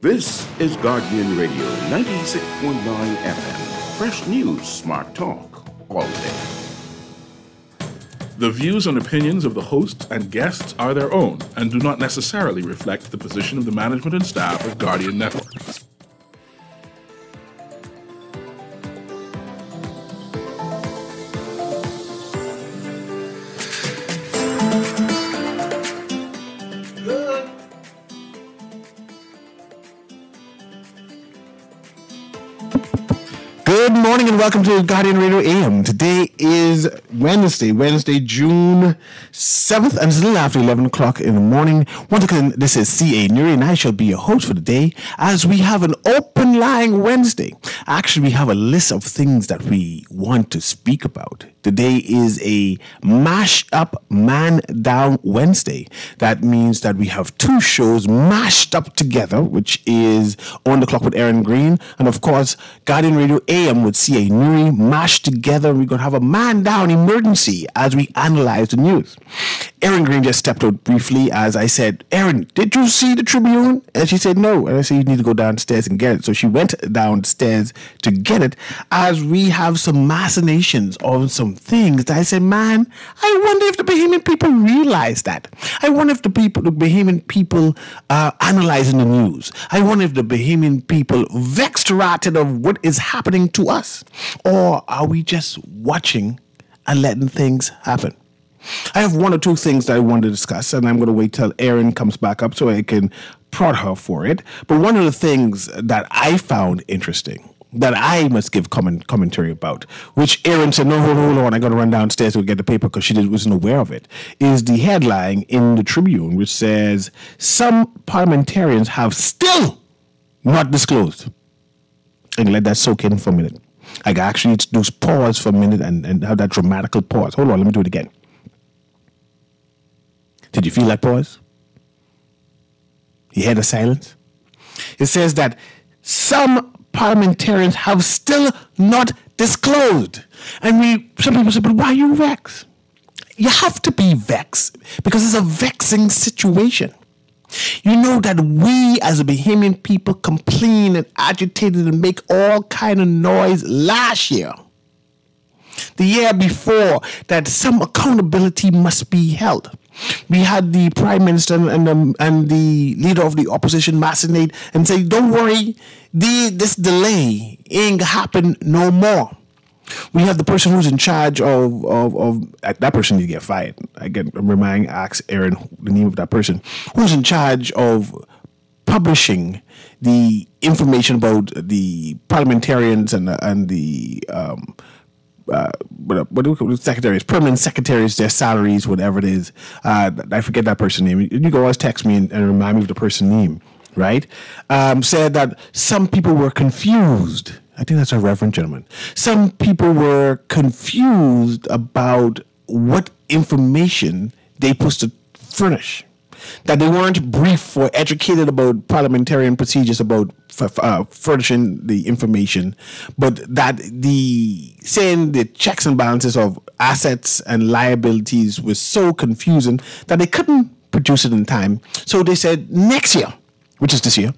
This is Guardian Radio 96.9 FM. Fresh news, smart talk, all day. The views and opinions of the hosts and guests are their own and do not necessarily reflect the position of the management and staff of Guardian Network. Good morning and welcome to Guardian Radio AM. Today is Wednesday, June 7th, and it's a little after 11 o'clock in the morning. Once again, this is CA Newry, and I shall be your host for the day as we have an open line Wednesday. Actually, we have a list of things that we want to speak about. Today is a mash up, man down Wednesday. That means that we have two shows mashed up together, which is On the Clock with Aaron Green, and of course, Guardian Radio AM with CA Newry mashed together. We're going to have a man down emergency as we analyze the news. Aaron Green just stepped out briefly as I said, Aaron, did you see the Tribune? And she said no. And I said, you need to go downstairs and get it. So she went downstairs to get it as we have some machinations on some things that I said, man, I wonder if the Bahamian people realize that. I wonder if the Bahamian people are analyzing the news. I wonder if the Bahamian people vexed ratted of what is happening to us. Or are we just watching and letting things happen? I have one or two things that I want to discuss, and I'm going to wait till Erin comes back up so I can prod her for it. But one of the things that I found interesting, that I must give commentary about, which Erin said, no, hold on, I got to run downstairs to get the paper because she wasn't aware of it, is the headline in the Tribune, which says, some parliamentarians have still not disclosed. And let that soak in for a minute. I can actually do pause for a minute and have that dramatical pause. Hold on, let me do it again. Did you feel that pause? You hear the silence? It says that some parliamentarians have still not disclosed. And some people say, but why are you vexed? You have to be vexed because it's a vexing situation. You know that we as a Bahamian people complain and agitated and make all kind of noise last year. The year before, that some accountability must be held. We had the Prime Minister and the leader of the opposition machinate and say, don't worry, this delay ain't happen no more. We have the person who's in charge of that person needs to get fired. Ask Aaron the name of that person who's in charge of publishing the information about the parliamentarians and the what do we call secretaries, permanent secretaries, their salaries, whatever it is. I forget that person's name. You can always text me and remind me of the person's name, right? Said that some people were confused. I think that's a reverend gentleman. Some people were confused about what information they supposed to furnish. That they weren't briefed or educated about parliamentarian procedures about furnishing the information, but that saying the checks and balances of assets and liabilities was so confusing that they couldn't produce it in time. So they said next year, which is this year,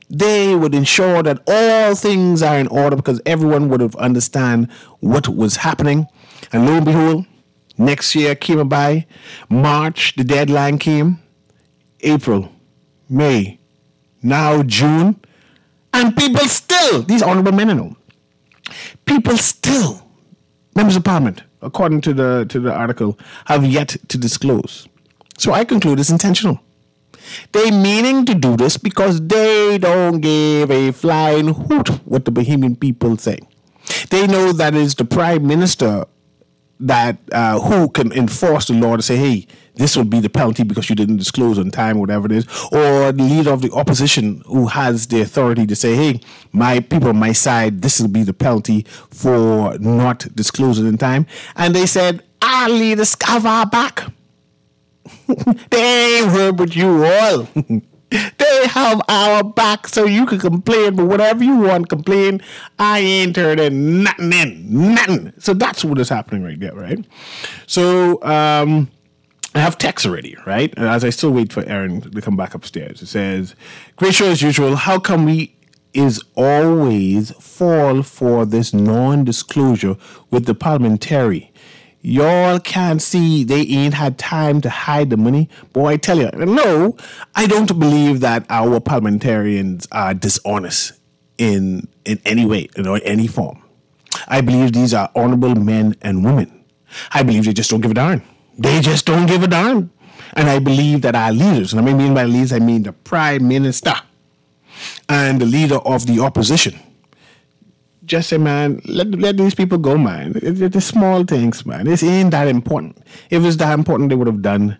they would ensure that all things are in order because everyone would have understand what was happening. And lo and behold, next year came by. March, the deadline came. April, May, now June, and people still, these honorable men and all, people still, members of parliament, according to the article, have yet to disclose. So I conclude it's intentional. They meaning to do this because they don't give a flying hoot what the Bahamian people say. They know that it's the Prime Minister that who can enforce the law to say, hey, this will be the penalty because you didn't disclose on time, whatever it is, or the leader of the opposition who has the authority to say, hey, my people on my side, this will be the penalty for not disclosing in time. And they said, our leaders have our back. They ain't heard with you all. They have our back, so you can complain, but whatever you want, complain. I ain't turning nothing in, nothing. So that's what is happening right there, right? So I have text already, right? And as I still wait for Aaron to come back upstairs, it says, "Great show as usual. How come we is always fall for this non-disclosure with the parliamentary? Y'all can't see they ain't had time to hide the money." Boy, I tell you, no, I don't believe that our parliamentarians are dishonest in any way, in any form. I believe these are honorable men and women. I believe they just don't give a darn. They just don't give a darn. And I believe that our leaders, and I mean by leaders, I mean the Prime Minister and the leader of the opposition, just say, man, let these people go, man. It's the small things, man. This ain't that important. If it's that important, they would have done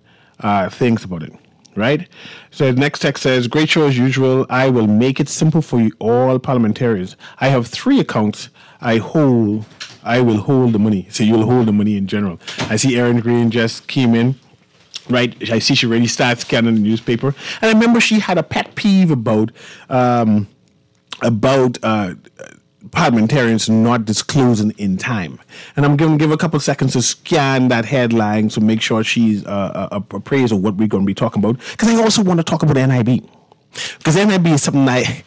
things about it, right? So the next text says, "Great show as usual. I will make it simple for you all parliamentarians. I have 3 accounts. I will hold the money." So you'll hold the money in general. I see Erin Green just came in. Right, I see she already started scanning the newspaper, and I remember she had a pet peeve about parliamentarians not disclosing in time. And I'm going to give a couple seconds to scan that headline to make sure she's appraised of what we're going to be talking about. Because I also want to talk about NIB. Because NIB is something I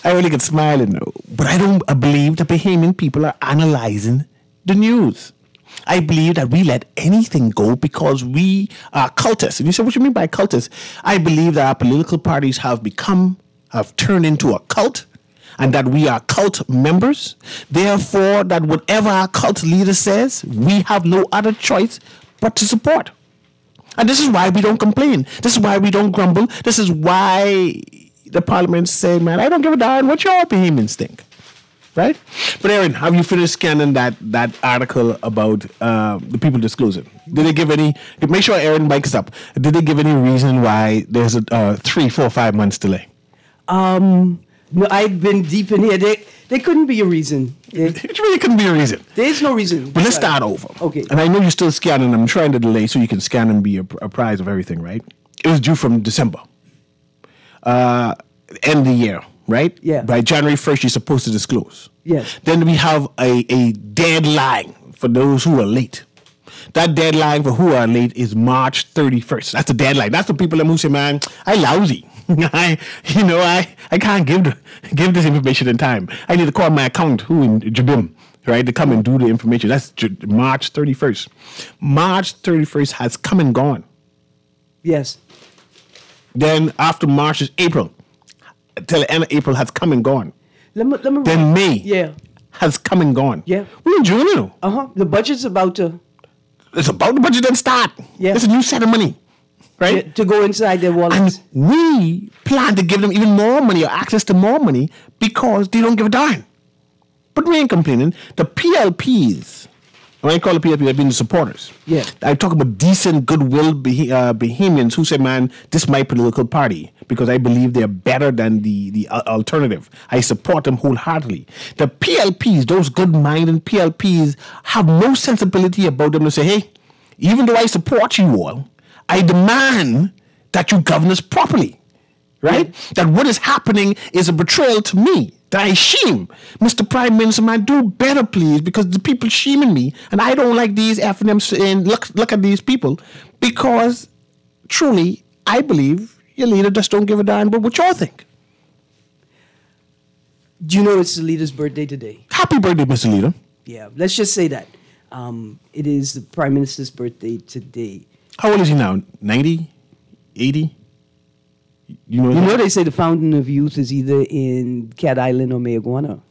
really get smiling now. But I believe the Bahamian people are analyzing the news. I believe that we let anything go because we are cultists. And you say, what do you mean by cultists? I believe that our political parties have turned into a cult, and that we are cult members. Therefore, that whatever our cult leader says, we have no other choice but to support. And this is why we don't complain. This is why we don't grumble. This is why the parliament say, man, I don't give a darn what your Bahamians think. Right? But Aaron, have you finished scanning that article about the people disclosing? Did they give any, make sure Aaron mics up, did they give any reason why there's a 3, 4, 5 months delay? No, I've been deep in here. There couldn't be a reason. It really couldn't be a reason. There's no reason. But let's start over. Okay. And I know you're still scanning. I'm trying to delay so you can scan and be apprised of everything, right? It was due from December. End of the year. Right? Yeah. By January 1st, you're supposed to disclose. Yes. Then we have a deadline for those who are late. That deadline for who are late is March 31st. That's the deadline. That's the people who say, man, I lousy. I can't give this information in time. I need to call my account who in Jabim, right, to come and do the information. That's March 31st. March 31st has come and gone. Yes. Then after March is April. Till the end of April has come and gone. Then May has come and gone. Yeah. We're in June now. The budget's about to... It's about the budget didn't start. Yeah. It's a new set of money. Right? Yeah, to go inside their wallets. And we plan to give them even more money or access to more money because they don't give a darn. But we ain't complaining. The PLPs, when I call the PLPs, I've been the supporters. Yeah. I talk about decent, goodwill Bahamians who say, man, this is my political party because I believe they're better than the alternative. I support them wholeheartedly. The PLPs, those good-minded PLPs, have no sensibility about them to say, hey, even though I support you all, I demand that you govern us properly. Right? That what is happening is a betrayal to me. That I shame. Mr. Prime Minister, man, do better, please, because the people shaming me, and I don't like these F&M saying, look at these people, because truly, I believe your leader just don't give a darn about what y'all think. Do you know it's the leader's birthday today? Happy birthday, Mr. Leader. Yeah, let's just say that. It is the Prime Minister's birthday today. How old is he now? 90? 80? You know they say the fountain of youth is either in Cat Island or Mayaguana.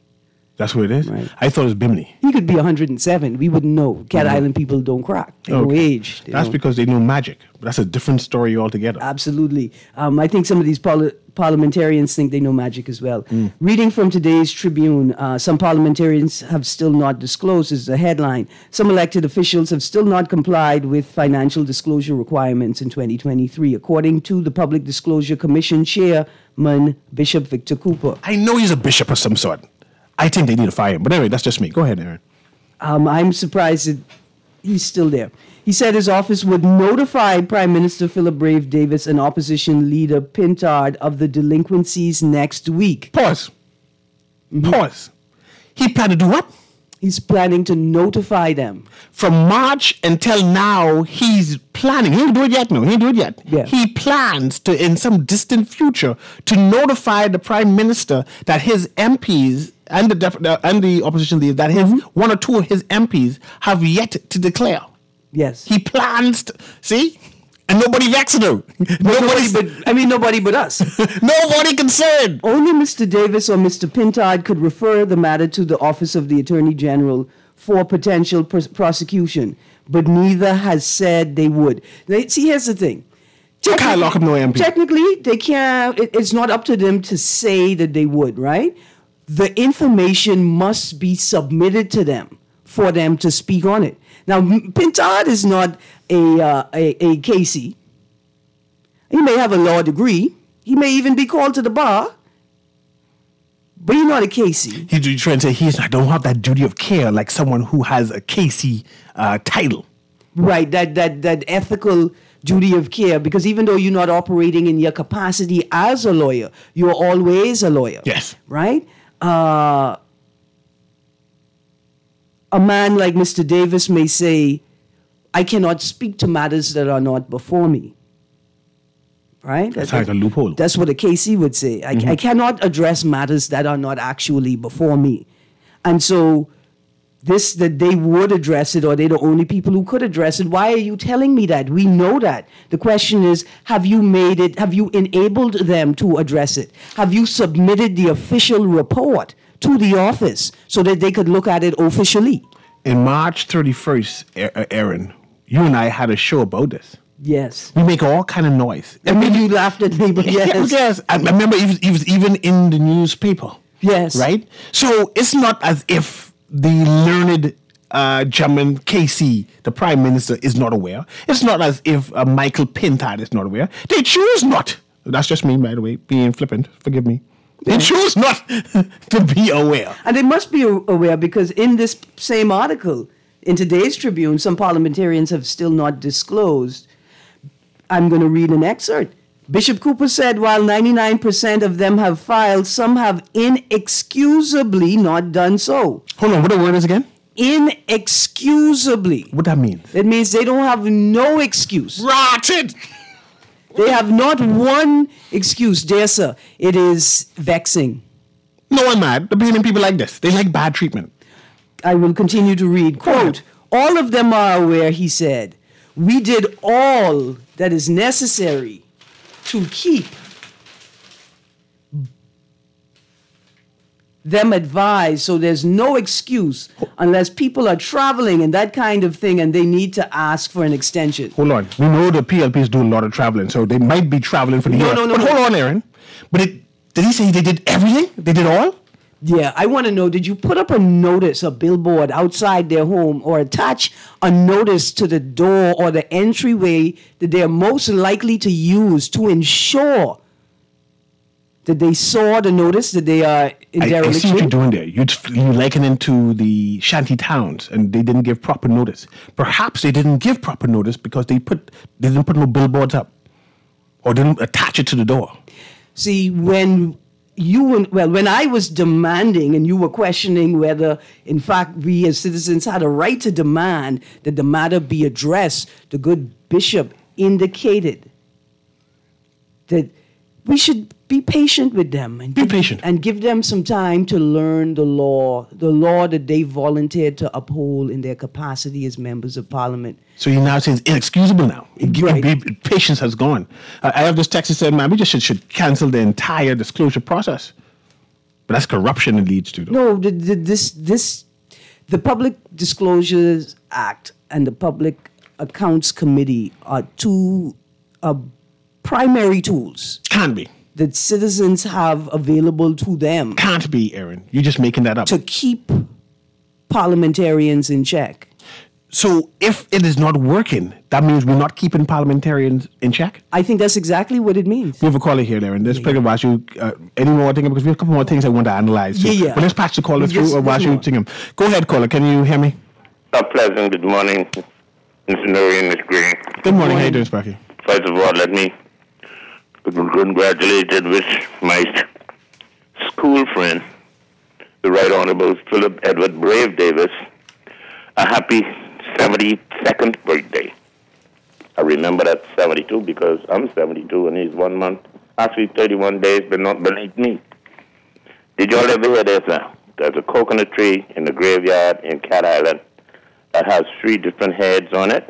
That's what it is? Right. I thought it was Bimini. He could be 107. We wouldn't know. Cat Island people don't crack. They know age. That's because they know magic. That's a different story altogether. Absolutely. I think some of these parliamentarians think they know magic as well. Reading from today's Tribune, some parliamentarians have still not disclosed, is the headline. Some elected officials have still not complied with financial disclosure requirements in 2023, according to the Public Disclosure Commission Chairman, Bishop Victor Cooper. I know he's a bishop of some sort. I think they need to fire him. But anyway, that's just me. Go ahead, Aaron. I'm surprised that he's still there. He said his office would notify Prime Minister Philip Brave Davis and opposition leader Pintard of the delinquencies next week. Pause. Pause. He planned to do what? He's planning to notify them. From March until now, he's planning. He didn't do it yet. No, he didn't do it yet. Yeah. He plans to, in some distant future, to notify the Prime Minister that his MPs and the opposition leaders, that his one or two of his MPs have yet to declare. Yes. He plans to, see? And nobody vexed him. Nobody but us. Nobody concerned. Only Mr. Davis or Mr. Pintard could refer the matter to the Office of the Attorney General for potential prosecution, but neither has said they would. See, here's the thing. You can't lock up no MP. Technically, they can't. It's not up to them to say that they would, right? The information must be submitted to them for them to speak on it. Now, Pintard is not a Casey. He may have a law degree. He may even be called to the bar. But he's not a Casey. He's trying to say I don't have that duty of care like someone who has a Casey title. Right, that ethical duty of care, because even though you're not operating in your capacity as a lawyer, you're always a lawyer. Yes. Right? A man like Mr. Davis may say, I cannot speak to matters that are not before me. Right? That's like a loophole. That's what a KC would say. I cannot address matters that are not actually before me. And so that they would address it, or they're the only people who could address it. Why are you telling me that? We know that. The question is, have you enabled them to address it? Have you submitted the official report to the office so that they could look at it officially? In March 31st, Aaron, you and I had a show about this. Yes. We make all kind of noise. I mean, you laughed at me, but yes. Yes. I remember it was even in the newspaper. Yes. Right? So it's not as if the learned German KC, the Prime Minister, is not aware. It's not as if Michael Pintard is not aware. They choose not. That's just me, by the way, being flippant. Forgive me. They choose not to be aware. And they must be aware because in this same article, in today's Tribune, some parliamentarians have still not disclosed. I'm going to read an excerpt. Bishop Cooper said while 99% of them have filed, some have inexcusably not done so. Hold on, what the word is again? Inexcusably. What that means? That means they don't have no excuse. Rotted! They have not one excuse. Dear sir, it is vexing. No, I'm mad. They're behaving people like this. They like bad treatment. I will continue to read. Quote, all of them are aware, he said. We did all that is necessary to keep them advised, so there's no excuse unless people are traveling and that kind of thing and they need to ask for an extension. Hold on. We know the PLPs do a lot of traveling, so they might be traveling for the year. No. But hold on, Aaron. But did he say they did everything? They did all? Yeah, I want to know, did you put up a notice, a billboard outside their home, or attach a notice to the door or the entryway that they're most likely to use to ensure that they saw the notice that they are in dereliction? I see what you're doing there. You liken it to the shanty towns, and they didn't give proper notice. Perhaps they didn't give proper notice because they didn't put no billboards up or didn't attach it to the door. See, when I was demanding and you were questioning whether, in fact, we as citizens had a right to demand that the matter be addressed, the good bishop indicated that we should be patient with them and give them some time to learn the law that they volunteered to uphold in their capacity as members of parliament. So you're now saying it's inexcusable now. Right. Patience has gone. I have this text that said, man, we just should cancel the entire disclosure process. But that's corruption it leads to, though. No, the Public Disclosures Act and the Public Accounts Committee are two primary tools. Can't be. That citizens have available to them. Can't be, Aaron. You're just making that up. To keep parliamentarians in check. So if it is not working, that means we're not keeping parliamentarians in check? I think that's exactly what it means. We have a caller here, Aaron. Let's play watch you. Any more thing? Because we have a couple more things I want to analyze. Too. Yeah. But let's patch the caller through or watch you sing him. Go ahead, caller. Can you hear me? A pleasant good morning, Mr. Newry and Ms. Green. Good morning. How you doing, Sparky? First of all, let me be congratulated with my school friend, the Right Honorable Philip Edward Brave Davis a happy 72nd birthday. I remember that 72 because I'm 72 and he's 1 month, actually 31 days, but not beneath me. Did y'all ever hear this? There's a coconut tree in the graveyard in Cat Island that has 3 different heads on it.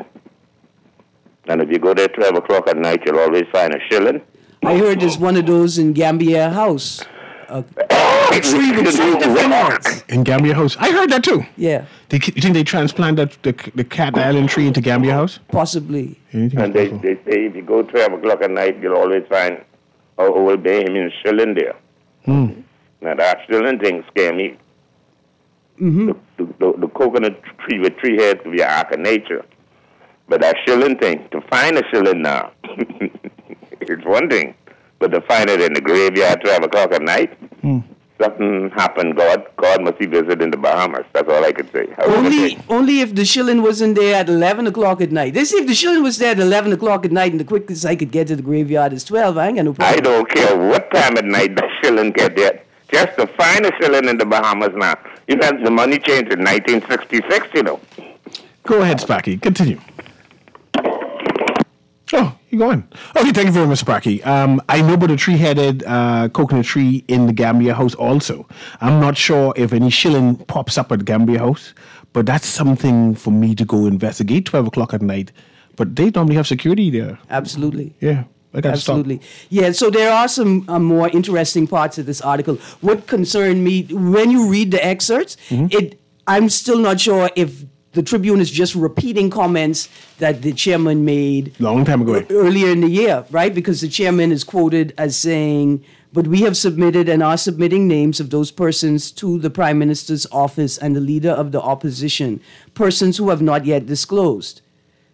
And if you go there 12 o'clock at night, you'll always find a shilling. I heard there's one of those in Gambia House. Three different heads. In Gambia House. I heard that too. Yeah. You think they transplanted the Cat Island tree into Gambia House? Possibly. And they say if you go 12 o'clock at night, you'll always find a old Bahamian shilling there. Now that shilling thing scare me. The coconut tree with 3 heads will be an act of nature. But that shilling thing, to find a shilling now, it's one thing. But to find it in the graveyard 12 o'clock at night, something happened. God must be visiting the Bahamas. That's all I could say. Only if the shilling wasn't there at 11 o'clock at night. They say if the shilling was there at 11 o'clock at night and the quickest I could get to the graveyard is 12, I ain't got no problem. I don't care what time at night that shilling get there. Just to find a shilling in the Bahamas now. You know, the money changed in 1966, you know. Go ahead, Sparky. Continue. Oh, you go on. Okay, thank you very much, Sparky. I know about the 3-headed coconut tree in the Gambia House also. I'm not sure if any shilling pops up at Gambia House, but that's something for me to go investigate 12 o'clock at night. But they normally have security there. Absolutely. Yeah. Absolutely. Yeah, so there are some more interesting parts of this article. What concerned me, when you read the excerpts, I'm still not sure if the Tribune is just repeating comments that the chairman made long time ago, earlier in the year, right? Because the chairman is quoted as saying, but we have submitted and are submitting names of those persons to the Prime Minister's office and the leader of the opposition, persons who have not yet disclosed.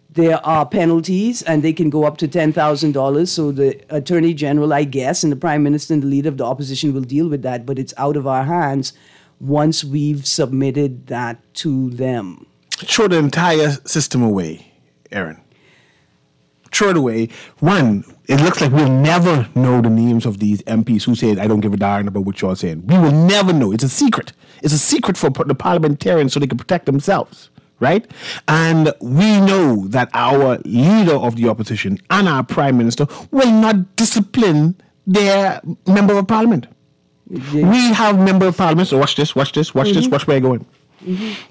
There are penalties, and they can go up to $10,000. So the Attorney General, I guess, and the Prime Minister and the leader of the opposition will deal with that, but it's out of our hands once we've submitted that to them. Throw the entire system away, Aaron. Throw it away. One, it looks like we'll never know the names of these MPs who said, I don't give a darn about what you're saying. We will never know. It's a secret. It's a secret for the parliamentarians so they can protect themselves, right? And we know that our leader of the opposition and our prime minister will not discipline their member of parliament. Yeah. We have member of parliament, so watch this, watch where I'm going.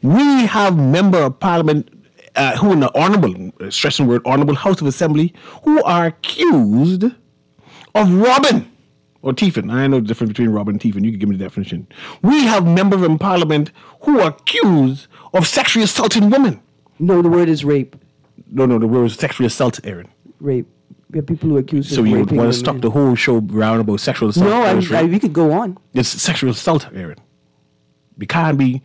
We have member of parliament who in the honorable, stressing the word honorable House of Assembly, who are accused of robbing or thieving. I know the difference between robbing and thieving. You can give me the definition. We have members in parliament who are accused of sexually assaulting women. No, the word is rape. No, the word is sexually assault, Aaron. Rape. We have people who are accused of raping. So you want to stop the whole show round about sexual assault? No, we could go on. It's sexual assault, Aaron. We can't be...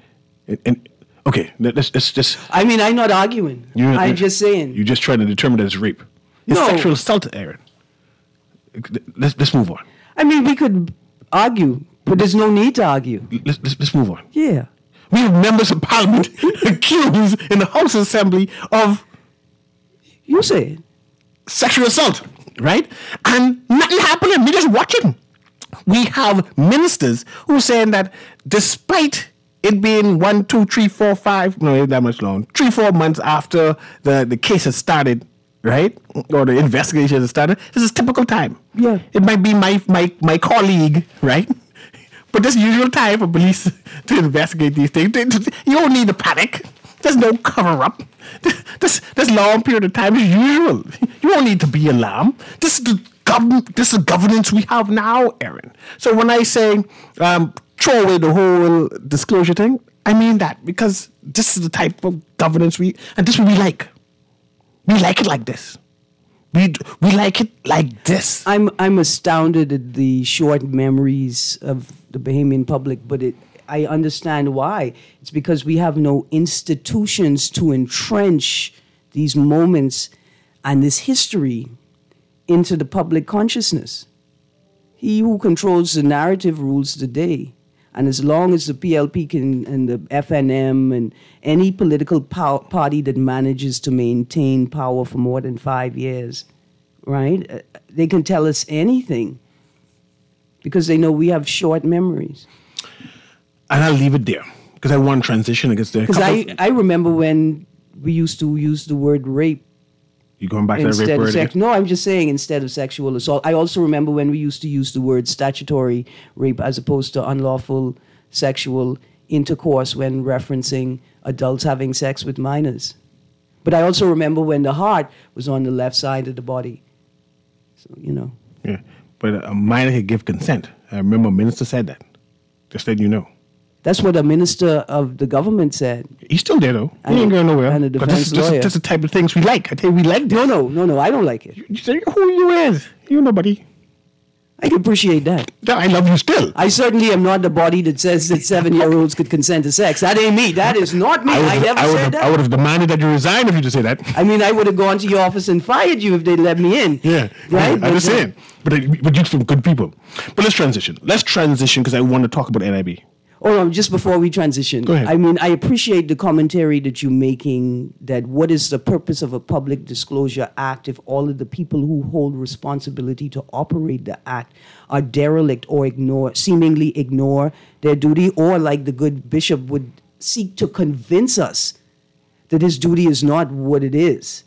okay, let's just... I mean, I'm not arguing. I'm just saying. You're just trying to determine that it's rape. It's sexual assault, Aaron. Let's move on. I mean, we could argue, but there's no need to argue. Let's move on. Yeah. We have members of parliament accused in the House Assembly of... You say it. Sexual assault, right? And nothing happening. We're just watching. We have ministers who are saying that despite it being 1, 2, 3, 4, 5, no, not that much long, 3, 4 months after the case has started, right? Or the investigation has started, this is typical time. Yeah. It might be my colleague, right? But this usual time for police to investigate these things. You don't need to panic. There's no cover-up. This long period of time is usual. You don't need to be alarmed. This is the governance we have now, Aaron. So when I say throw away the whole disclosure thing, I mean that because this is the type of governance and this is what we like. We like it like this. We like it like this. I'm astounded at the short memories of the Bahamian public, but I understand why. It's because we have no institutions to entrench these moments and this history into the public consciousness. He who controls the narrative rules the day. And as long as the PLP and the FNM and any political party that manages to maintain power for more than 5 years, right, they can tell us anything because they know we have short memories. And I'll leave it there because I want transition against the. Because I remember when we used to use the word rape. You going back to that Instead rape of word sex, again? no, I'm just saying instead of sexual assault. I also remember when we used to use the word statutory rape as opposed to unlawful sexual intercourse when referencing adults having sex with minors. But I also remember when the heart was on the left side of the body. So, Yeah, but a minor could give consent. I remember a minister said that. Just letting you know. That's what a minister of the government said. He's still there though. And He ain't going nowhere. and a 'Cause defense this lawyer. is the type of things we like. I tell you, we like this. No, I don't like it. You say, who you is? You nobody. I can appreciate that. I love you still. I certainly am not the body that says that 7-year-olds could consent to sex. That ain't me. That is not me. I never said that. I would have demanded that you resign if you just say that. I mean, I would have gone to your office and fired you if they let me in. Yeah, Right? I'm just saying. But you're some good people. But let's transition. Because I want to talk about NIB. Oh, no, just before we transition. Go ahead. I mean, I appreciate the commentary that you're making that what is the purpose of a public disclosure act if all of the people who hold responsibility to operate the act are derelict or seemingly ignore their duty, or like the good bishop would seek to convince us that his duty is not what it is,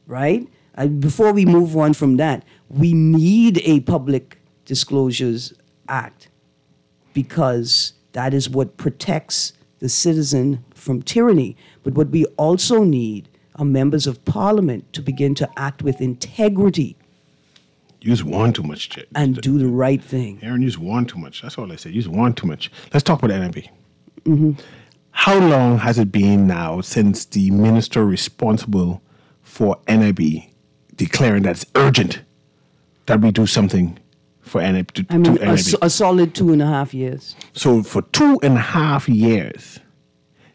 right? And before we move on from that, we need a public disclosures act because that is what protects the citizen from tyranny. But what we also need are members of parliament to begin to act with integrity You just want too much, Chet. and do the right thing. Aaron, you just want too much. That's all I said. You just want too much. Let's talk about NIB. How long has it been now since the minister responsible for NIB declaring that it's urgent that we do something for NIB? I mean, to NIB? a solid 2.5 years. So for 2.5 years,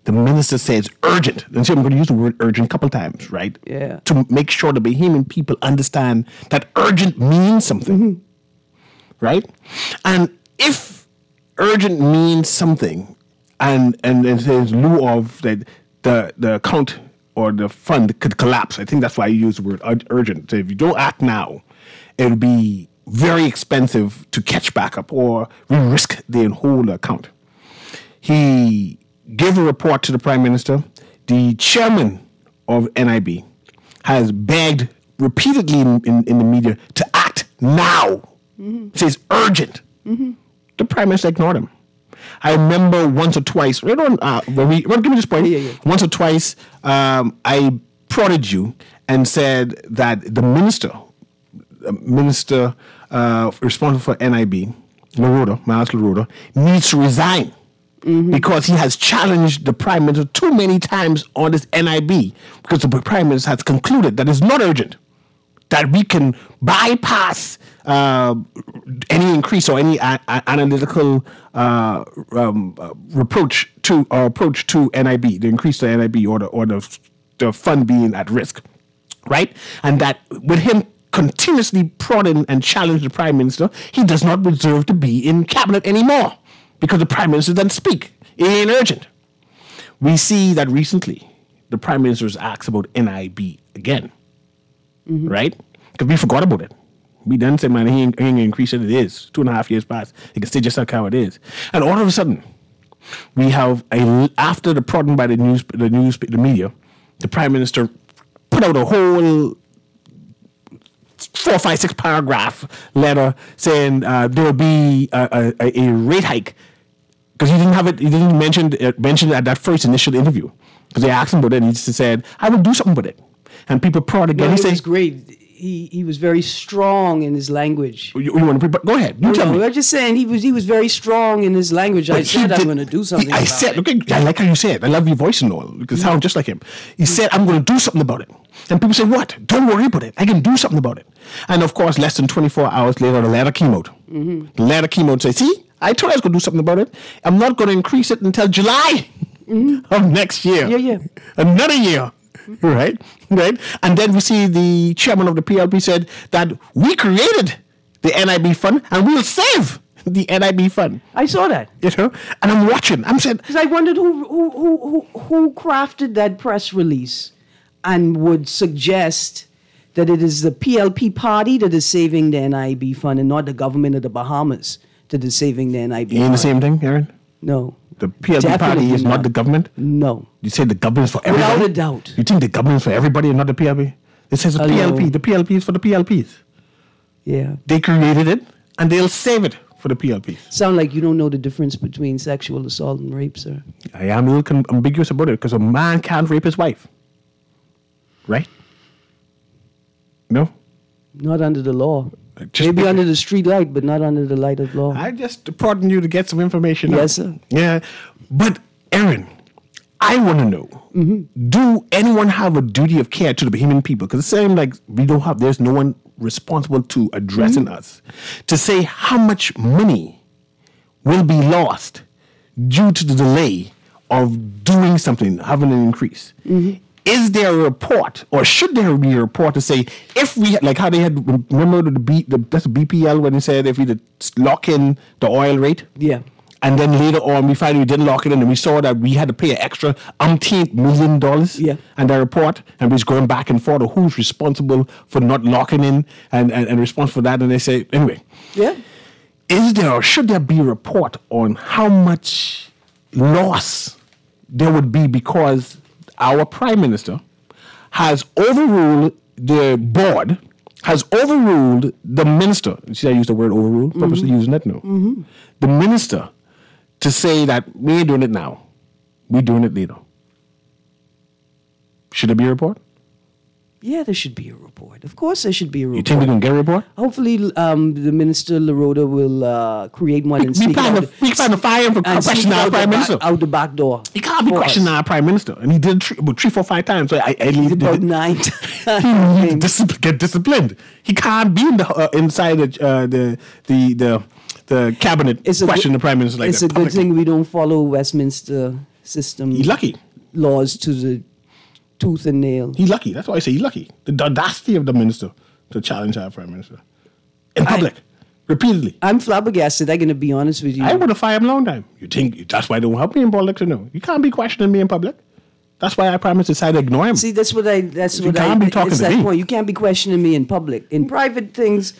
the minister says urgent. And so I'm going to use the word urgent a couple times, right? Yeah. To make sure the Bahamian people understand that urgent means something, right? And if urgent means something, and it says lieu of that the account or the fund could collapse. I think that's why I use the word urgent. So if you don't act now, it'll be very expensive to catch back up, or we risk the whole account. He gave a report to the Prime Minister. The chairman of NIB has begged repeatedly in the media to act now. Says urgent. The Prime Minister ignored him. I remember once or twice, right on, give me this point. Yeah. Once or twice, I prodded you and said that the minister responsible for NIB, Miles LaRoda, needs to resign because he has challenged the Prime Minister too many times on this NIB because the Prime Minister has concluded that it's not urgent, that we can bypass any increase or any analytical approach to NIB, the increase to NIB or the fund being at risk, right? And that with him continuously prodding and challenging the Prime Minister, he does not deserve to be in cabinet anymore because the Prime Minister doesn't speak. It ain't urgent. We see that recently the Prime Minister has asked about NIB again, right? Because we forgot about it. We done said, man, he ain't gonna increase it. It is 2.5 years past. It can stay just like how it is. And all of a sudden, we have after the prodding by the media, the Prime Minister put out a whole 4, 5, 6 paragraph letter saying there will be a rate hike because he didn't have it. He didn't mention it at that first initial interview because they asked him about it. And he just said, "I will do something with it." And people prod again. No, He it was said, great. He was very strong in his language. You want to go ahead. You tell me. I'm just saying he was very strong in his language. I said I'm going to do something. I said, about okay, I like how you say it. I love your voice and all. You sound just like him. He said, I'm going to do something about it. And people say, what? Don't worry about it. I can do something about it. And of course, less than 24 hours later, the letter came out. The letter came out and said, see, I told you I was going to do something about it. I'm not going to increase it until July of next year. Yeah. Another year. Right. And then we see the chairman of the PLP said that we created the NIB fund and we'll save the NIB fund. I saw that. You know, and I'm watching. I'm saying, because I wondered who crafted that press release and would suggest that it is the PLP party that is saving the NIB fund and not the government of the Bahamas that is saving the NIB you ain't fund. the same thing, Aaron? No. The PLP Definitely party is not the government? No. You say the government is for everybody? Without a doubt. You think the government is for everybody and not the PLP? It says the PLP. The PLP is for the PLPs. Yeah. They created it, and they'll save it for the PLPs. Sound like you don't know the difference between sexual assault and rape, sir. I am a little ambiguous about it because a man can't rape his wife. Right? No? Not under the law. Just Maybe be- under the street light, but not under the light of law. I just prodding you to get some information. Yes, out. sir. Yeah. But, Aaron, I want to know, do anyone have a duty of care to the Bahamian people? Because it seems like there's no one responsible to addressing us to say how much money will be lost due to the delay of doing something, having an increase. Is there a report, or should there be a report to say if we like how they had remember that's BPL when they said if we did lock in the oil rate, Yeah. and then later on we finally didn't lock it in, and we saw that we had to pay an extra $umpteen million. Yeah. And the report, and we was going back and forth of who's responsible for not locking in and responsible for that, and they say anyway. Yeah. Is there or should there be a report on how much loss there would be because our prime minister has overruled the board, has overruled the minister. You see, I use the word overruled, purposely using that now. The minister to say that we ain't doing it now, we're doing it later. Should there be a report? Yeah, there should be a report. Of course, there should be a report. You think we're going to get a report? Hopefully, the Minister Larota will create one and We sneak plan out to fire him for and sneak questioning our out prime the minister. out the back door. He can't be for us. questioning our prime minister, and he did about 3, 4, 5 times. So I leave About 9 he needs to get disciplined. He can't be inside the cabinet questioning the prime minister like it's that. a good thing we don't follow Westminster system He's lucky. laws to the tooth and nail. He's lucky. That's why I say he's lucky. The audacity of the minister to challenge our prime minister in public, repeatedly. I'm flabbergasted. I'm going to be honest with you. I would have fired him a long time. You think that's why they don't help me in politics? No, you can't be questioning me in public. That's why our prime minister decided to ignore him. See, that's what I. That's You what can't I. be talking it's to that me. point. You can't be questioning me in public. In private, things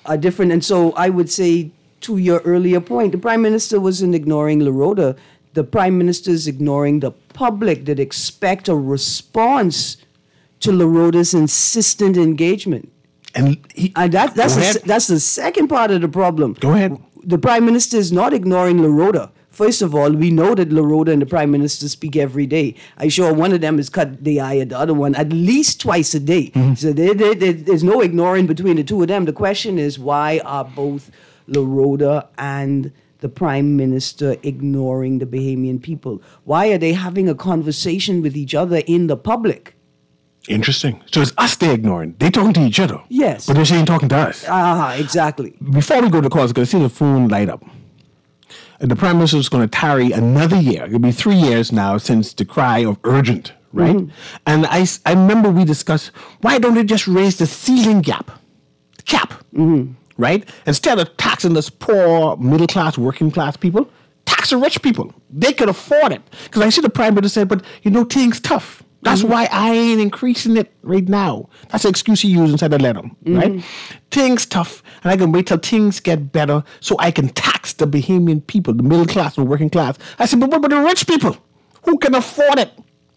are different. And so I would say, to your earlier point, the prime minister wasn't ignoring Larota. The prime minister is ignoring the public that expect a response to Larota's insistent engagement. And That's the second part of the problem. Go ahead. The prime minister is not ignoring Larota. First of all, we know that Larota and the prime minister speak every day. I'm sure one of them has cut the eye at the other one at least twice a day. So there's no ignoring between the two of them. The question is, why are both Larota and the prime minister ignoring the Bahamian people? Why are they having a conversation with each other in the public? Interesting. So it's us they're ignoring. They talking to each other. Yes. But they're saying talking to us. Exactly. Before we go to the calls, because I see the phone light up. And the prime minister is going to tarry another year. It'll be 3 years now since the cry of urgent, right? And I remember we discussed, why don't they just raise the ceiling cap? Right? Instead of taxing this poor, middle class, working class people, tax the rich people. They could afford it. Because I see the prime minister say, but things tough. That's why I ain't increasing it right now. That's the excuse he used inside the letter, right? Things tough, and I can wait till things get better so I can tax the Bahamian people, the middle class and working class. I said, but what about the rich people who can afford it,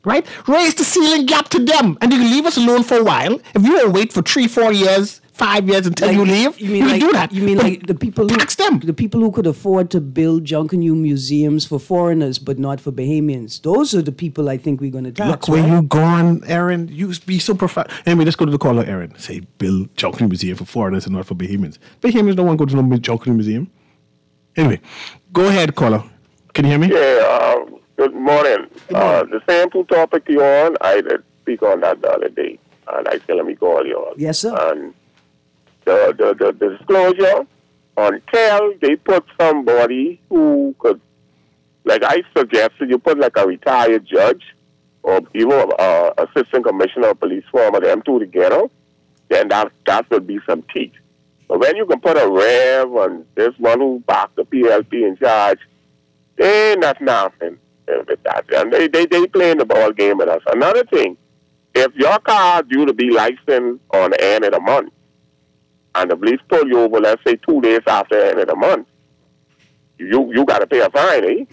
right? Raise the ceiling gap to them, and you can leave us alone for a while. If you don't wait for 3, 4 years, 5 years until you leave, you can do that. You mean But like the people who tax them. the people who could afford to build Junkanoo museums for foreigners but not for Bahamians? Those are the people I think we're going to tax. Look where you gone, Aaron. You be so profound. Anyway, let's go to the caller, Aaron. Say, build Junkanoo Museum for foreigners and not for Bahamians. Bahamians don't want to go to no Junkanoo Museum. Anyway, go ahead, caller. Can you hear me? Yeah, good morning. The same two topic you're on, I did speak on that the other day. And I said, let me call you all. Yes, sir. And the disclosure, until they put somebody who could, like I suggested, you put like a retired judge or even assistant commissioner of police, former them two together, then that would be some teeth. But when you can put a rev and this one who backed the PLP in charge, they ain't nothing with that. And they playing the ball game with us. Another thing, if your car due to be licensed on the end of the month, and the police pull you over, let's say 2 days after the end of the month, you got to pay a fine, eh?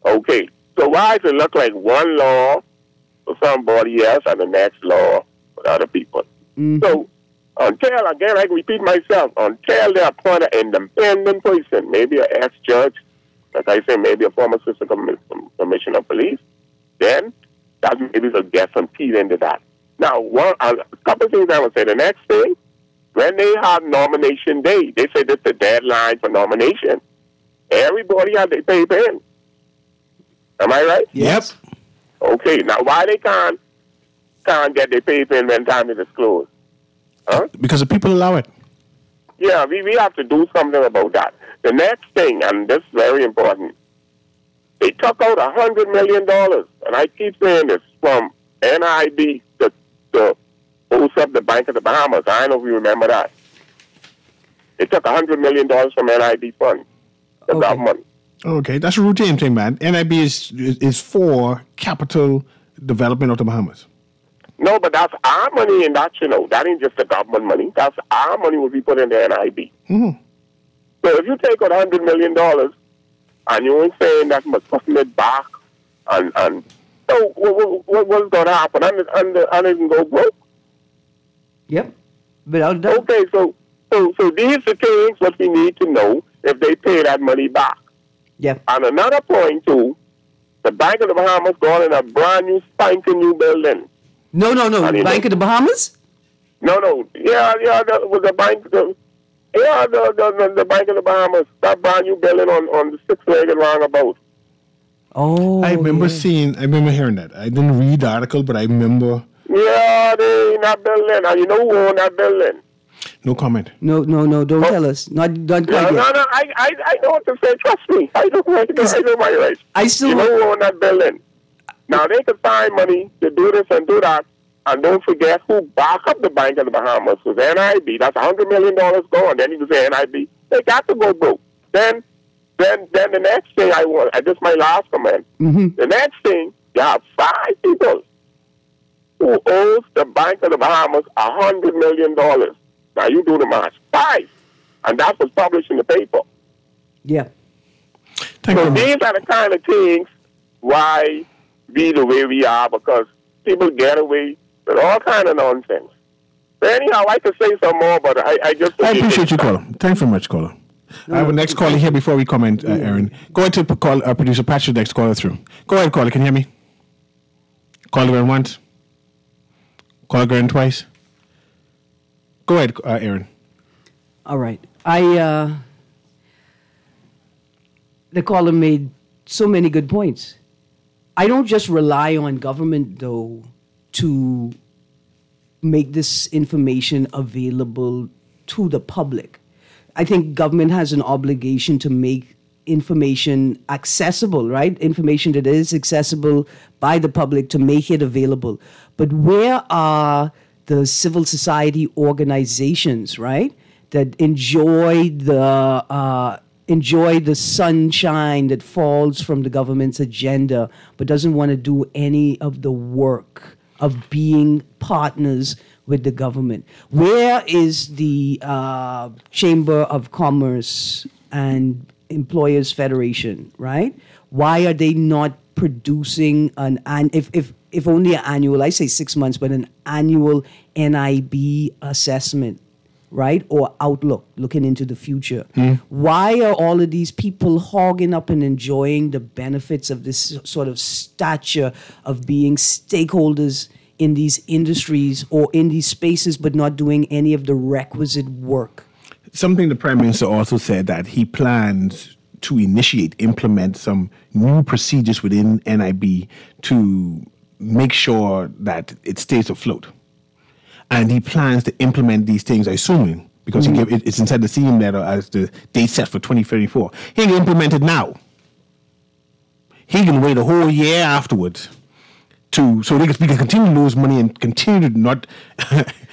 Okay. So why does it look like one law for somebody else and the next law for other people? So until, again, I repeat myself, until they appoint an independent person, maybe an ex-judge, like I say, maybe a former assistant commissioner of police, then that maybe will get some teeth into that. Now, a couple of things I would say. The next thing, when they have nomination day, they say that's the deadline for nomination. Everybody has their paper in. Am I right? Yep. Okay. Now, why they can't get their paper in when time is disclosed? Huh? Because the people allow it. Yeah, we have to do something about that. The next thing, and this is very important, they took out $100 million, and I keep saying this, from NIB to host up the Bank of the Bahamas. I don't know if you remember that. They took $100 million from NIB funds, the government. Okay, that's a routine thing, man. NIB is for capital development of the Bahamas. No, but that's our money in that, you know. That ain't just the government money. That's our money will be put in the NIB. So if you take out $100 million and you ain't saying that must put it back, and so what's going to happen? And it can go broke. Yep. Without a doubt. Okay, so these are things what we need to know if they pay that money back. Yep. And another point, too, the Bank of the Bahamas going in a brand new, spanking new building. No. Bank of the Bahamas? No. Yeah, the bank, the Bank of the Bahamas, that brand new building on the six-legged roundabout. Oh, I remember hearing that. I didn't read the article, but I remember. Yeah, they in that building, and you know who owned that building? No comment. No, don't tell us. Not quite yet. No, I know what to say. Trust me. I know my rights. You know who owned that building? Now, they can find money to do this and do that, and don't forget who back up the Bank of the Bahamas was NIB. That's $100 million gone. Then you can say NIB. They got to go broke. Then the next thing this is my last comment. The next thing, you have 5 people who owes the Bank of the Bahamas $100 million. Now, you do the math. 5. And that was published in the paper. Yeah. So these are the kind of things why we the way we are, because people get away with all kind of nonsense. But anyhow, I could say some more, but I just... I appreciate you, caller. Thanks very much, caller. I have a next caller here before we comment, Aaron. Go ahead to call producer Patch the next caller through. Go ahead, caller. Can you hear me? Call again once. Call again twice. Go ahead, Aaron. All right. The caller made so many good points. I don't just rely on government, though, to make this information available to the public. I think government has an obligation to make information accessible, right? Information that is accessible by the public, to make it available. But where are the civil society organizations, right, that enjoy the sunshine that falls from the government's agenda, but doesn't want to do any of the work of being partners with the government? Where is the Chamber of Commerce and Employers Federation, right? Why are they not producing if only an annual, I say 6 months, but an annual NIB assessment, right? Or outlook, looking into the future. Why are all of these people hogging up and enjoying the benefits of this sort of stature of being stakeholders in these industries or in these spaces, but not doing any of the requisite work? Something the Prime Minister also said, that he plans to implement some new procedures within NIB to make sure that it stays afloat. And he plans to implement these things, assuming, because he gave it's inside the CM letter as the date set for 2034. He can implement it now. He can wait a whole year afterwards so we can continue to lose money and continue to not.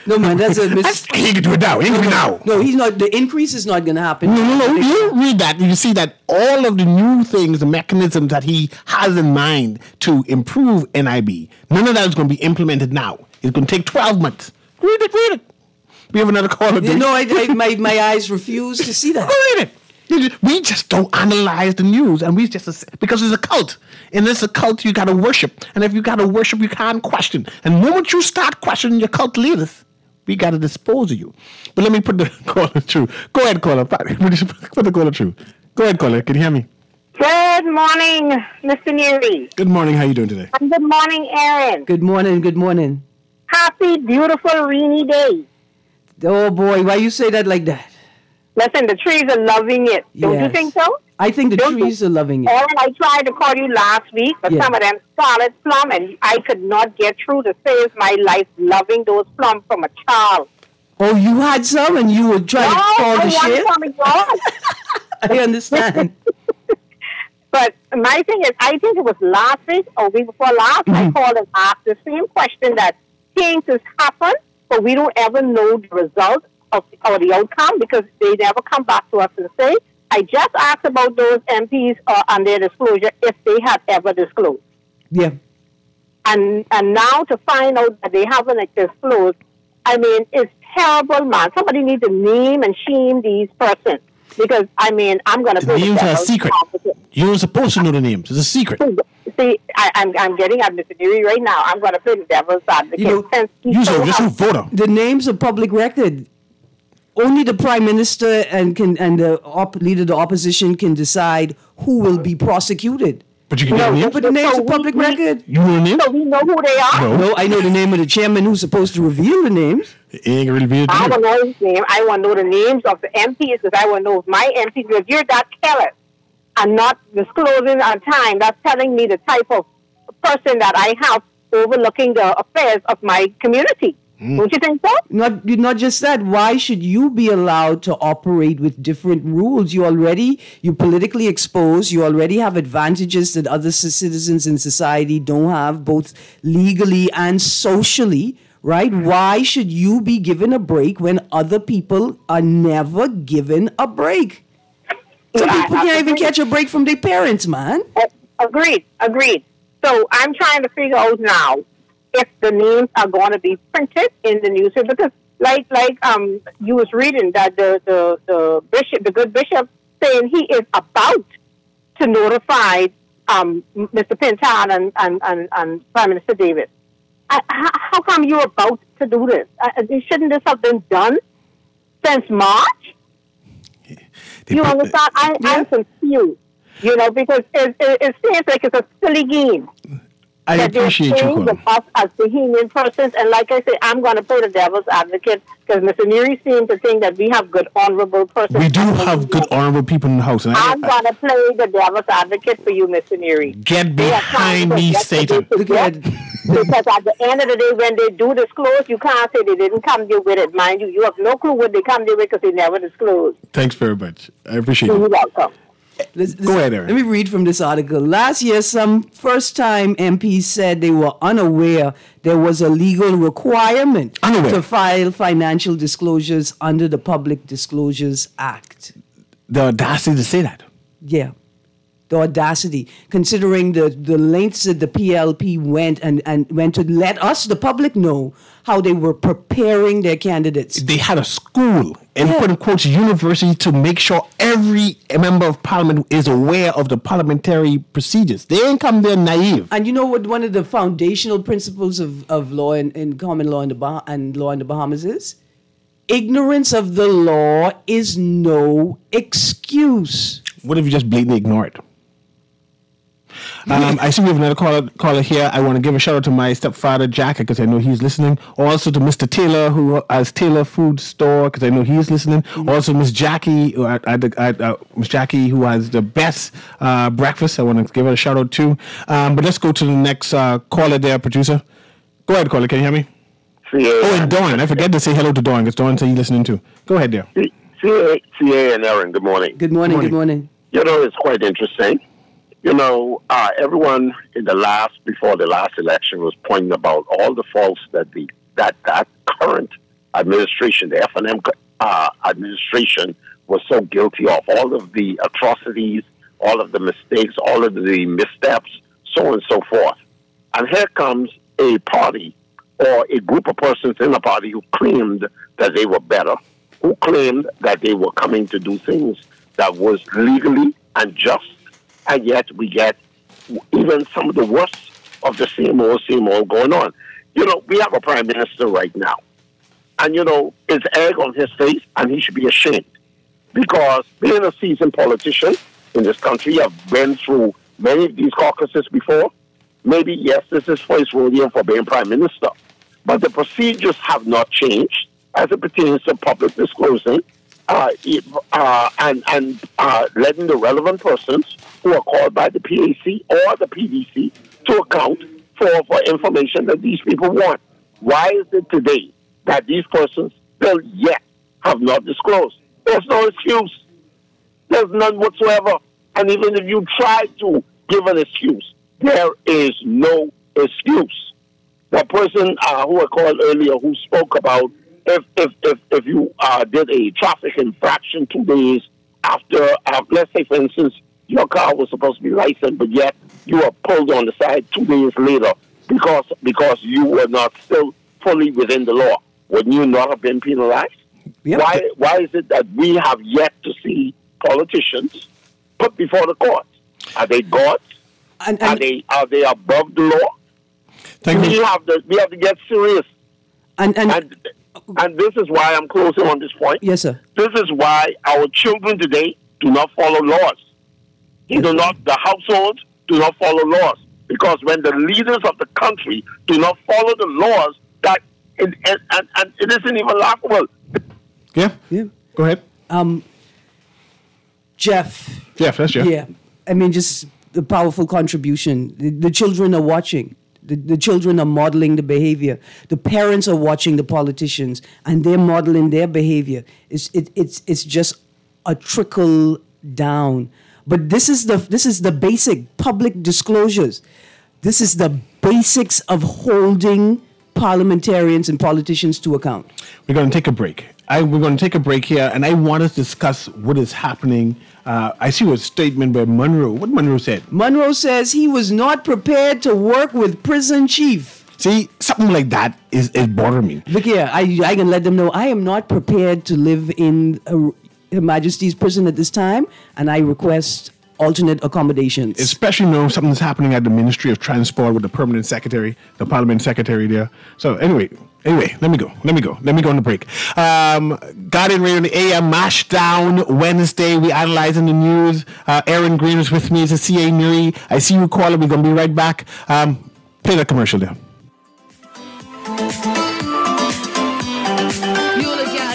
No, man, that's a He can do it now. He can do it now. No, he's not. The increase is not going to happen. No. You read that, you see that all of the new things, the mechanisms that he has in mind to improve NIB, none of that is going to be implemented now. It's going to take 12 months. Read it. We have another caller. No, my eyes refuse to see that. Go read it. We just don't analyze the news, and because it's a cult. And it's a cult you got to worship. And if you got to worship, you can't question. And the moment you start questioning your cult leaders, we got to dispose of you. But let me put the caller through. Go ahead, caller. Put the caller through. Go ahead, caller. Can you hear me? Good morning, Mr. Newry. Good morning. How you doing today? And good morning, Aaron. Good morning. Good morning. Happy, beautiful, rainy day. Oh boy, why you say that like that? Listen, the trees are loving it. Don't you Yes. think so? I think the trees are loving it. Aaron, I tried to call you last week, but some of them scarlet plum, and I could not get through to save my life loving those plums from a child. Oh, you had some and you were trying to call the shit? I understand. But my thing is, I think it was last week or week before last, I called and asked the same question that things has happened, but we don't ever know the result or the outcome because they never come back to us and say, I just asked about those MPs and their disclosure if they had ever disclosed. Yeah. And now to find out that they haven't disclosed, I mean, it's terrible, man. Somebody needs to name and shame these persons. Because, I mean, I'm going to The names are a secret. You're supposed to know the names. It's a secret. See, I'm getting at Mr. Newry right now. I'm going to play the devil's advocate. You're a voter. The names are public record. Only the prime minister and the leader of the opposition can decide who will be prosecuted. But you can get names? But the names are public record. You know the names? So we know who they are? No, I know the name of the chairman who's supposed to reveal the names. Ain't really be I want to know his name. I want to know the names of the MPs because I want to know if my MPs, if you're that careless and not disclosing on time, that's telling me the type of person that I have overlooking the affairs of my community. Don't you think so? Not just that. Why should you be allowed to operate with different rules? You're politically exposed. You already have advantages that other citizens in society don't have, both legally and socially, right? Why should you be given a break when other people are never given a break? Some people can't even catch a break from their parents, man. Agreed. So I'm trying to figure out now if the names are going to be printed in the newspaper because, like you was reading that the bishop, the good bishop, saying he is about to notify Mr. Pintan and Prime Minister Davis. How come you're about to do this? Shouldn't this have been done since March? You understand? I'm confused. You know, because it seems like it's a silly game. I appreciate you calling. Us as Bahamian persons, and like I say, I'm going to play the devil's advocate because Mr. Newry seems to think that we have good, honorable persons. We do have good, honorable people in the house. And I'm going to play the devil's advocate for you, Mr. Newry. Get behind me, Satan. Because at the end of the day, when they do disclose, you can't say they didn't come there with it. Mind you, you have no clue what they come there with because they never disclosed. Thanks very much. I appreciate it. You're welcome. Go ahead, Aaron. Let me read from this article. Last year, some first-time MPs said they were unaware there was a legal requirement to file financial disclosures under the Public Disclosures Act. The audacity to say that. Yeah. The audacity, considering the lengths that the PLP went and went to let us, the public, know how they were preparing their candidates. They had a school, and put in quotes, university, to make sure every member of parliament is aware of the parliamentary procedures. They ain't come there naive. And you know what one of the foundational principles of law in common law in the Bahamas is? Ignorance of the law is no excuse. What if you just blatantly ignore it? I see we have another caller here. I want to give a shout out to my stepfather, Jack, because I know he's listening. Also to Mr. Taylor, who has Taylor Food Store, because I know he's listening. Also Miss Jackie, Miss Jackie, who has the best breakfast. I want to give her a shout out too. But let's go to the next caller there, producer. Go ahead, caller. Can you hear me? And Dawn. I forget to say hello to Dawn, because Dawn said he's listening too. Go ahead there. CA and Aaron, good morning. Good morning. Good morning. You know, it's quite interesting. You know, everyone before the last election was pointing about all the faults that that current administration, the F&M administration, was so guilty of. All of the atrocities, all of the mistakes, all of the missteps, so on and so forth. And here comes a party or a group of persons in a party who claimed that they were better, who claimed that they were coming to do things that was legally and just, and yet we get even some of the worst of the same old going on. You know, we have a prime minister right now, and, you know, it's egg on his face, and he should be ashamed. Because being a seasoned politician in this country, I've been through many of these caucuses before. Maybe, yes, this is for his rodeo for being prime minister. But the procedures have not changed as it pertains to public disclosing and letting the relevant persons who are called by the PAC or the PDC to account for information that these people want. Why is it today that these persons still yet have not disclosed? There's no excuse. There's none whatsoever. And even if you try to give an excuse, there is no excuse. The person who I called earlier who spoke about if you did a traffic infraction 2 days after, let's say, for instance, your car was supposed to be licensed, but yet you were pulled on the side 2 days later because you were not still fully within the law. Wouldn't you not have been penalized? Yep. Why is it that we have yet to see politicians put before the courts? Are they gods? And are they above the law? We have to get serious. And this is why I'm closing on this point. Yes, sir. This is why our children today do not follow laws. The households do not follow laws. Because when the leaders of the country do not follow the laws, that and it isn't even laughable. Yeah. Go ahead. Jeff. That's Jeff. Yeah. I mean, just the powerful contribution. The children are watching. The children are modeling the behavior. The parents are watching the politicians, and they're modeling their behavior. It's just a trickle down. But this is the basic public disclosures. This is the basics of holding parliamentarians and politicians to account. We're going to take a break. We're going to take a break here, and I want us to discuss what is happening. I see a statement by Monroe. What Monroe said? Monroe says he was not prepared to work with prison chief. See, something like that is bothering me. Look here, I can let them know I am not prepared to live in Her Majesty's prison at this time, and I request alternate accommodations. Especially now something's happening at the Ministry of Transport with the permanent secretary, the parliament secretary there. So anyway, let me go on the break. Guardian Radio on the AM Mash Down Wednesday. We analyzing the news. Aaron Green is with me. It's a CA Newry. I see you calling. We're going to be right back. Play that commercial there.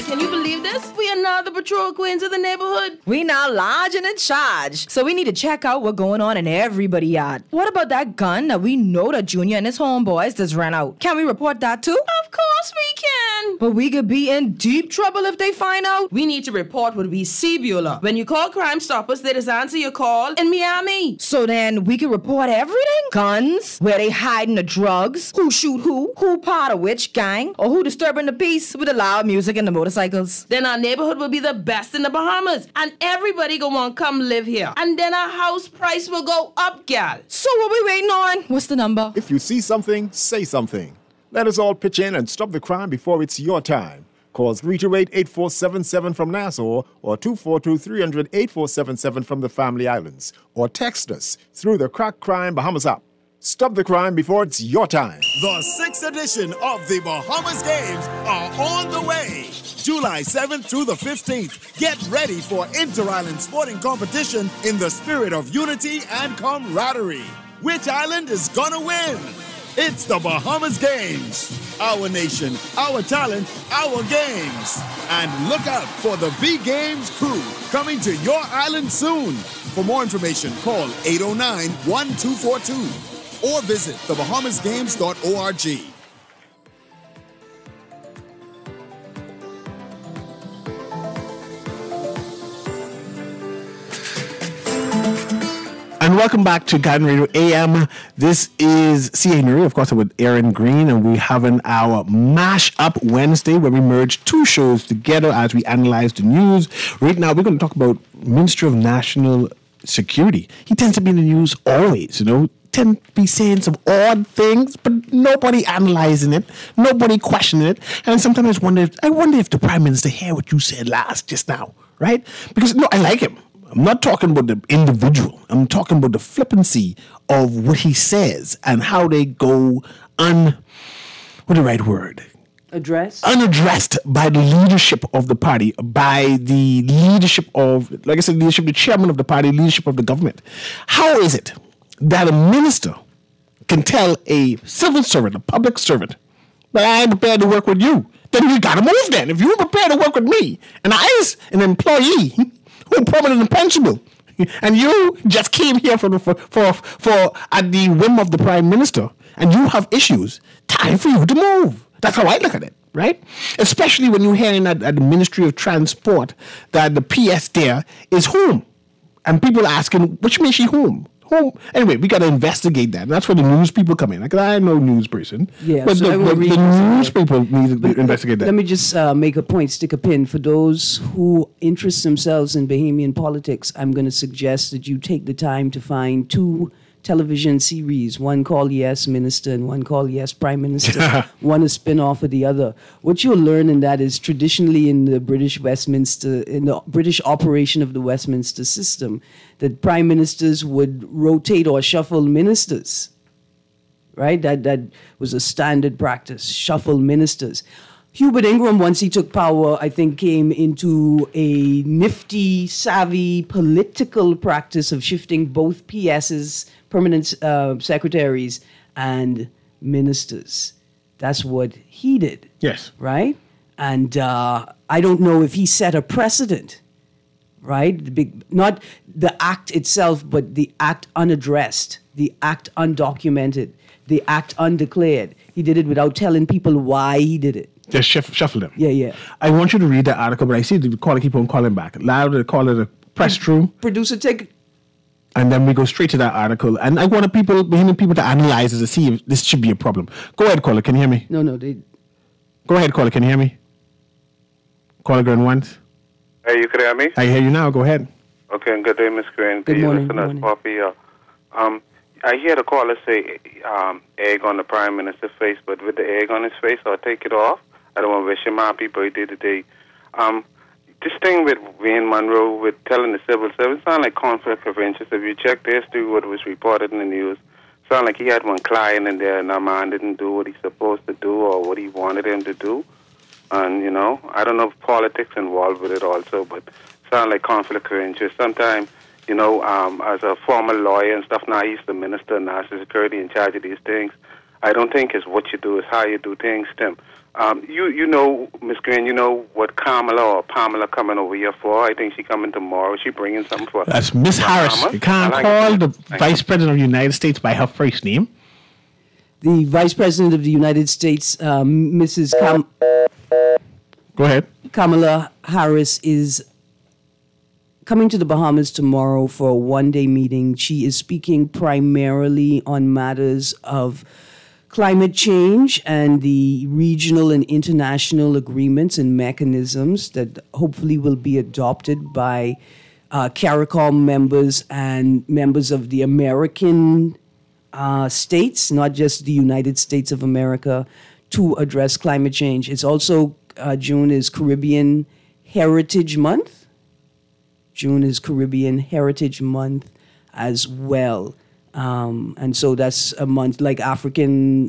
Can you believe this? We are now the patrol queens of the neighborhood. We now large and in charge. So we need to check out what's going on in everybody's yard. What about that gun that we know that Junior and his homeboys just ran out? Can we report that too? Of course we can. But we could be in deep trouble if they find out. We need to report what we see, Beulah. When you call Crime Stoppers, they just answer your call in Miami. So then we can report everything? Guns, where they hiding the drugs, who shoot who part of which gang, or who disturbing the peace with the loud music and the motorcycles. Then our neighborhood will be the best in the Bahamas, and everybody gonna want to come live here. And then our house price will go up, gal. So what we waiting on? What's the number? If you see something, say something. Let us all pitch in and stop the crime before it's your time. Call 328-8477 from Nassau or 242-300-8477 from the Family Islands. Or text us through the Crack Crime Bahamas app. Stop the crime before it's your time. The 6th edition of the Bahamas Games are on the way. July 7th through the 15th. Get ready for inter-island sporting competition in the spirit of unity and camaraderie. Which island is gonna win? It's the Bahamas Games. Our nation, our talent, our games. And look out for the B-Games crew coming to your island soon. For more information, call 809-1242 or visit thebahamasgames.org. And welcome back to Guardian Radio AM. This is CA Newry, of course, with Aaron Green, and we're having our Mash Up Wednesday where we merge two shows together as we analyze the news. Right now, we're going to talk about Ministry of National Security. He tends to be in the news always, tend to be saying some odd things, but nobody analyzing it, nobody questioning it. And sometimes I wonder if the Prime Minister heard what you said just now, right? Because, I like him. I'm not talking about the individual. I'm talking about the flippancy of what he says and how they go what the right word? Unaddressed by the leadership of the party, by the leadership of, like I said, leadership, the chairman of the party, leadership of the government. How is it that a minister can tell a civil servant, a public servant, that I ain't prepared to work with you? Then you gotta move then. If you're prepared to work with me, and I is an employee who permanent and pensionable, and you just came here for at the whim of the prime minister, and you have issues, time for you to move. That's how I look at it, right? Especially when you're hearing at the Ministry of Transport that the PS there is home. And people asking, which means she home? Home. Anyway, we got to investigate that. That's where the news people come in. Like, I'm no news person. Yeah, but so the news people need to investigate that. Let me just make a point, stick a pin. For those who interest themselves in Bahamian politics, I'm going to suggest that you take the time to find 2 television series, one called Yes Minister and one called Yes Prime Minister, one a spin-off of the other. What you'll learn in that is traditionally in the British operation of the Westminster system, that prime ministers would rotate or shuffle ministers, right? That was a standard practice, shuffle ministers. Hubert Ingraham, once he took power, I think came into a nifty, savvy political practice of shifting both PSs, permanent secretaries, and ministers. That's what he did. Yes. Right? And I don't know if he set a precedent, right? Not the act itself, but the act unaddressed, the act undocumented, the act undeclared. He did it without telling people why he did it. Just shuffle them. Yeah. I want you to read that article, but I see the caller keep on calling back. Louder, call it a press through. Producer, take. And then we go straight to that article. And I want Bahamian people to analyze it to see if this should be a problem. Go ahead, caller. Can you hear me? No. Go ahead, caller. Can you hear me? Caller going once. Hey, you can hear me? I hear you now. Go ahead. Okay, and good day, Miss Green. Good morning. Listeners, Poppy. I hear the caller say egg on the Prime Minister's face, but with the egg on his face, I'll take it off. I don't want to wish him happy birthday today. This thing with Wayne Monroe, with telling the civil service, sound like conflict of interest. If you check the history, what was reported in the news, sound like he had one client in there and that man didn't do what he's supposed to do or what he wanted him to do. And, I don't know if politics involved with it also, but sound like conflict of interest. Sometimes, as a former lawyer and stuff, now he's the minister of national security in charge of these things. I don't think it's what you do, it's how you do things, Tim. You know, Miss Green, you know what Kamala or Pamela coming over here for. I think she coming tomorrow. She bringing something for That's Miss Harris. You can't call the Vice President of the United States by her first name. The Vice President of the United States, Mrs. Go ahead. Kamala Harris is coming to the Bahamas tomorrow for a one-day meeting. She is speaking primarily on matters of climate change and the regional and international agreements and mechanisms that hopefully will be adopted by CARICOM members and members of the American states, not just the United States of America, to address climate change. It's also, June is Caribbean Heritage Month. June is Caribbean Heritage Month as well. And so that's a month like African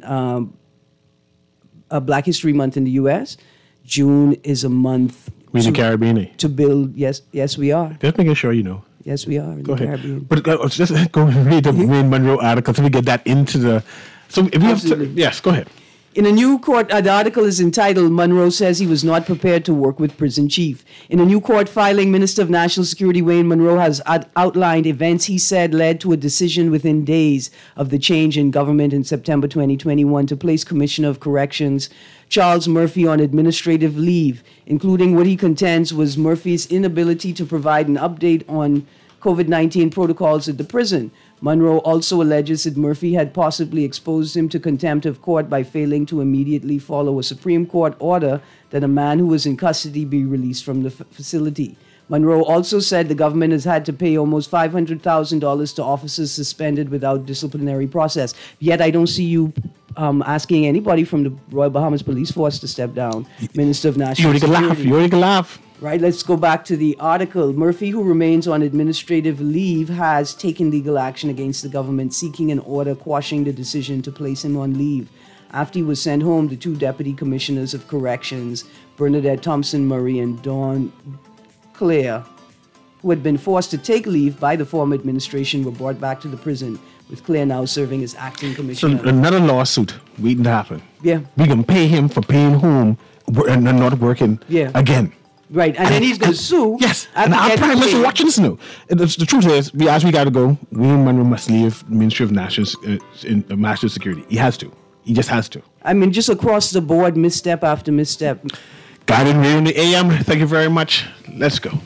Black History Month in the U.S. June is a month in the Caribbean to build. Yes, we are. Just making sure you know. Yes, we are in the Caribbean. But just go and read the Wayne Monroe article so we get that into the. So if you have to, yes, go ahead. In a new court, the article is entitled, Monroe Says He Was Not Prepared to Work with Prison Chief. In a new court filing, Minister of National Security Wayne Monroe has outlined events he said led to a decision within days of the change in government in September 2021 to place Commissioner of Corrections Charles Murphy on administrative leave, including what he contends was Murphy's inability to provide an update on COVID-19 protocols at the prison. Monroe also alleges that Murphy had possibly exposed him to contempt of court by failing to immediately follow a Supreme Court order that a man who was in custody be released from the facility. Monroe also said the government has had to pay almost $500,000 to officers suspended without disciplinary process. Yet I don't see you asking anybody from the Royal Bahamas Police Force to step down. Minister of National You Security. already can laugh. Right, let's go back to the article. Murphy, who remains on administrative leave, has taken legal action against the government, seeking an order quashing the decision to place him on leave. After he was sent home, the two deputy commissioners of corrections, Bernadette Thompson Murray and Dawn Clare, who had been forced to take leave by the former administration, were brought back to the prison, with Clare now serving as acting So commissioner. another lawsuit waiting to happen. Yeah. We can pay him for paying home and not working again. Right, and then he's going to sue. Yes, and our prime minister watching this now. The truth is, as we got to go, William Monroe must leave Ministry of National Security. He has to. He just has to. I mean, just across the board, misstep after misstep. Guardian Radio in the AM, thank you very much. Let's go.